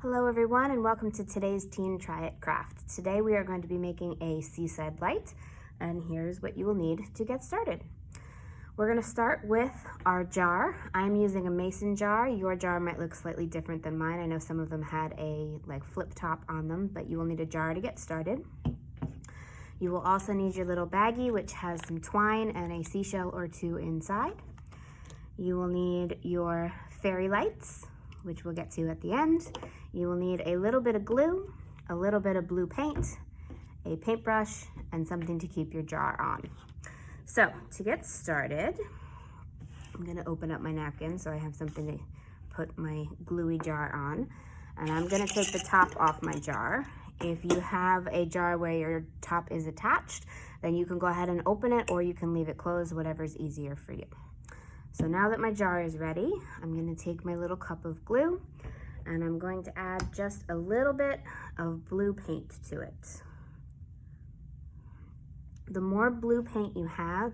Hello everyone and welcome to today's Teen Try It craft. Today we are going to be making a seaside light, and here's what you will need to get started. We're going to start with our jar. I'm using a mason jar. Your jar might look slightly different than mine. I know some of them had a flip top on them, but you will need a jar to get started. You will also need your little baggie, which has some twine and a seashell or two inside. You will need your fairy lights, which we'll get to at the end. You will need a little bit of glue, a little bit of blue paint, a paintbrush, and something to keep your jar on. So to get started, I'm gonna open up my napkin so I have something to put my gluey jar on. And I'm gonna take the top off my jar. If you have a jar where your top is attached, then you can go ahead and open it, or you can leave it closed, whatever's easier for you. So now that my jar is ready, I'm gonna take my little cup of glue and I'm going to add just a little bit of blue paint to it. The more blue paint you have,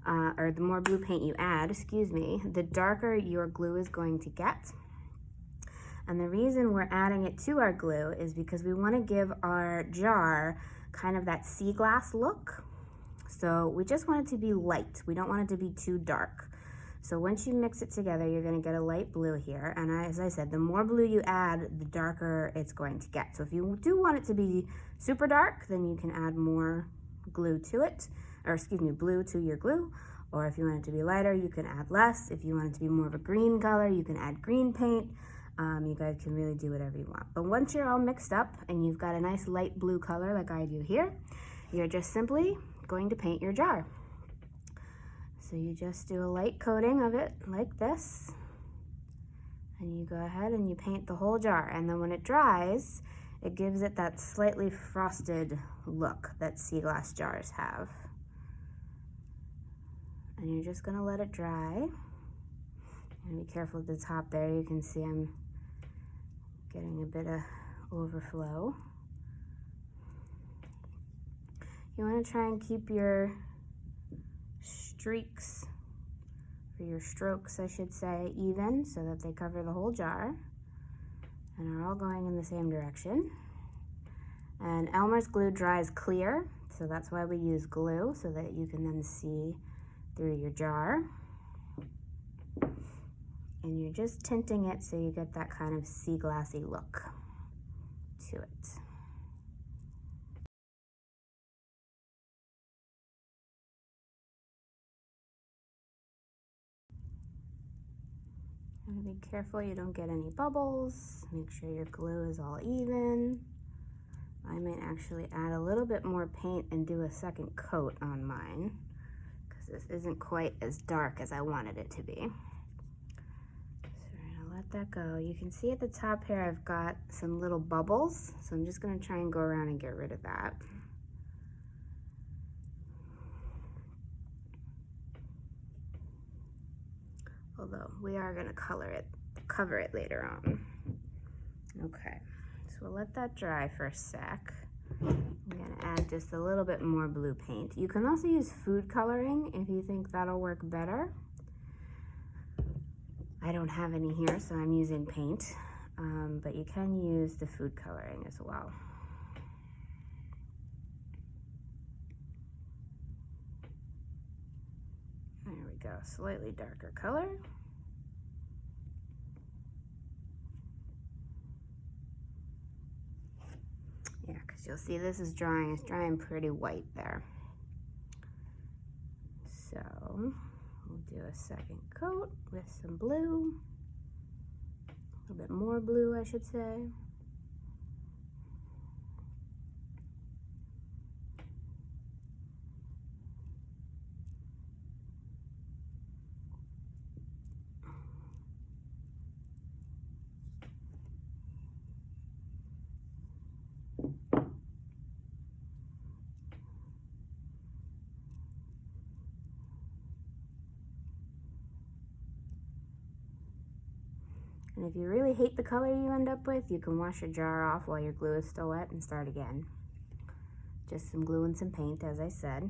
or the more blue paint you add, the darker your glue is going to get. And the reason we're adding it to our glue is because we want to give our jar kind of that sea glass look. So we just want it to be light. We don't want it to be too dark. So once you mix it together, you're going to get a light blue here. And as I said, the more blue you add, the darker it's going to get. So if you do want it to be super dark, then you can add more glue to it, or blue to your glue. Or if you want it to be lighter, you can add less. If you want it to be more of a green color, you can add green paint. You guys can really do whatever you want. But once you're all mixed up and you've got a nice light blue color like I do here, you're just simply going to paint your jar. So you just do a light coating of it like this, and you go ahead and you paint the whole jar. And then when it dries, it gives it that slightly frosted look that sea glass jars have. And you're just gonna let it dry. And be careful at the top there. You can see I'm getting a bit of overflow. You wanna try and keep your streaks, or your strokes I should say, even so that they cover the whole jar and are all going in the same direction. And Elmer's glue dries clear, so that's why we use glue, so that you can then see through your jar. And you're just tinting it so you get that kind of sea glassy look to it. Be careful you don't get any bubbles. Make sure your glue is all even. I might actually add a little bit more paint and do a second coat on mine, because this isn't quite as dark as I wanted it to be. So we're gonna let that go. You can see at the top here I've got some little bubbles, so I'm just gonna try and go around and get rid of that. Although we are going to cover it later on. Okay, so we'll let that dry for a sec. I'm going to add just a little bit more blue paint. You can also use food coloring if you think that'll work better. I don't have any here, so I'm using paint, but you can use the food coloring as well. There we go, slightly darker color. Yeah, because you'll see this is drying. It's drying pretty white there. So we'll do a second coat with some blue. A little bit more blue, I should say. And if you really hate the color you end up with, you can wash your jar off while your glue is still wet and start again. Just some glue and some paint, as I said.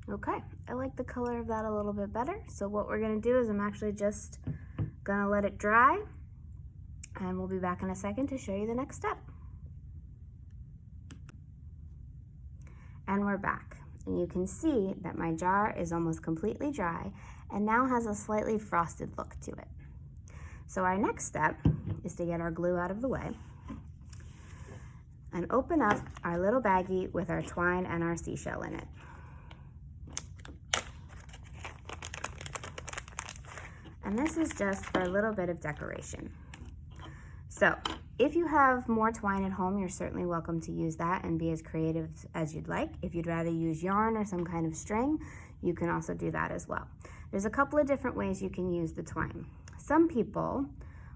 Okay, I like the color of that a little bit better. So what we're gonna do is I'm actually just gonna let it dry, and we'll be back in a second to show you the next step. And we're back. And you can see that my jar is almost completely dry and now has a slightly frosted look to it. So our next step is to get our glue out of the way and open up our little baggie with our twine and our seashell in it. And this is just for a little bit of decoration. So if you have more twine at home, you're certainly welcome to use that and be as creative as you'd like. If you'd rather use yarn or some kind of string, you can also do that as well. There's a couple of different ways you can use the twine. Some people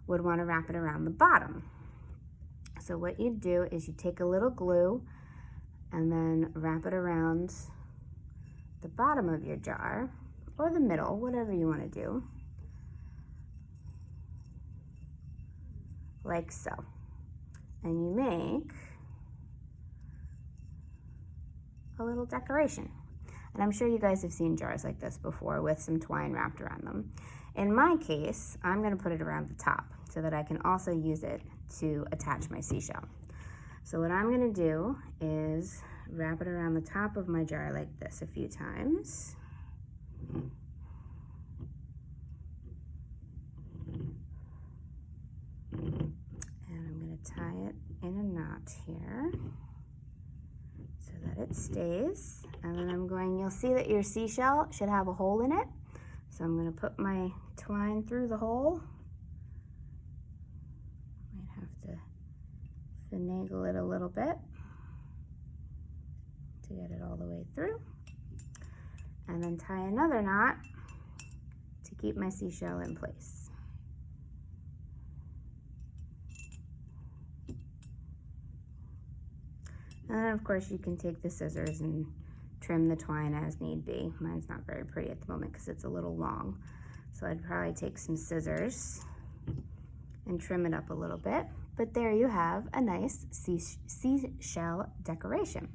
would want to wrap it around the bottom. So what you do is you take a little glue and then wrap it around the bottom of your jar, or the middle, whatever you want to do, like so. And you make a little decoration. And I'm sure you guys have seen jars like this before with some twine wrapped around them. In my case, I'm going to put it around the top so that I can also use it to attach my seashell. So what I'm going to do is wrap it around the top of my jar like this a few times. And I'm going to tie it in a knot here so that it stays. And then you'll see that your seashell should have a hole in it. So I'm going to put my twine through the hole. Might have to finagle it a little bit to get it all the way through. And then tie another knot to keep my seashell in place. And then of course you can take the scissors and trim the twine as need be. Mine's not very pretty at the moment because it's a little long. So I'd probably take some scissors and trim it up a little bit. But there you have a nice seashell decoration.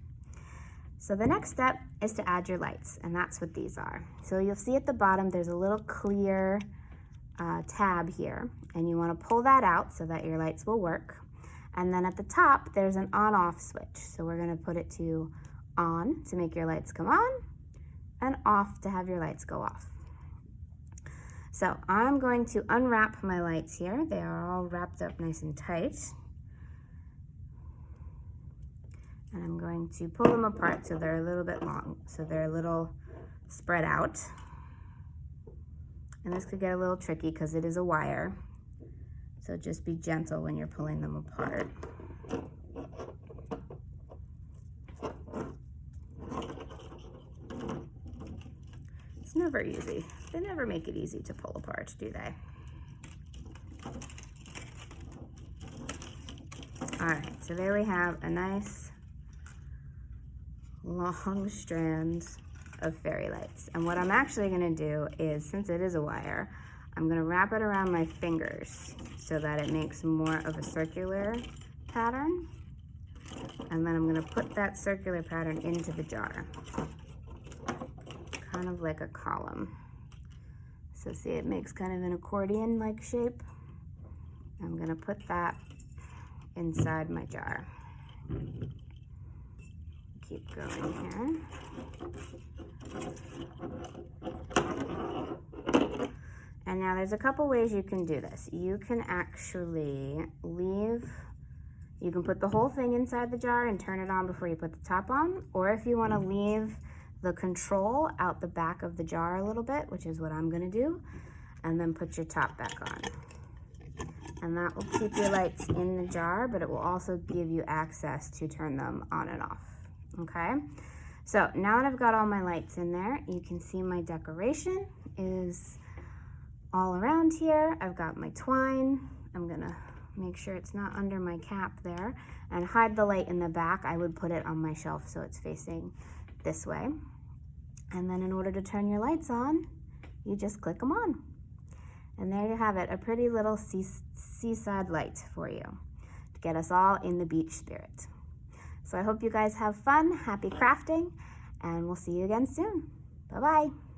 So the next step is to add your lights, and that's what these are. So you'll see at the bottom there's a little clear tab here, and you want to pull that out so that your lights will work. And then at the top there's an on-off switch. So we're going to put it to on to make your lights come on, and off to have your lights go off. So I'm going to unwrap my lights here. They are all wrapped up nice and tight. And I'm going to pull them apart so they're a little bit long, so they're a little spread out. And this could get a little tricky because it is a wire. So just be gentle when you're pulling them apart. It's never easy. They never make it easy to pull apart, do they? All right, so there we have a nice long strand of fairy lights. And what I'm actually gonna do is, since it is a wire, I'm gonna wrap it around my fingers so that it makes more of a circular pattern. And then I'm gonna put that circular pattern into the jar, kind of like a column. So see, it makes kind of an accordion-like shape. I'm gonna put that inside my jar. Keep going here. And now there's a couple ways you can do this. You can actually you can put the whole thing inside the jar and turn it on before you put the top on, or if you want to leave the control out the back of the jar a little bit, which is what I'm going to do, and then put your top back on. And that will keep your lights in the jar, but it will also give you access to turn them on and off. Okay, so now that I've got all my lights in there, you can see my decoration is all around here. I've got my twine. I'm gonna make sure it's not under my cap there and hide the light in the back. I would put it on my shelf so it's facing this way. And then in order to turn your lights on, you just click them on. And there you have it, a pretty little seaside light for you to get us all in the beach spirit. So I hope you guys have fun, happy crafting, and we'll see you again soon. Bye-bye.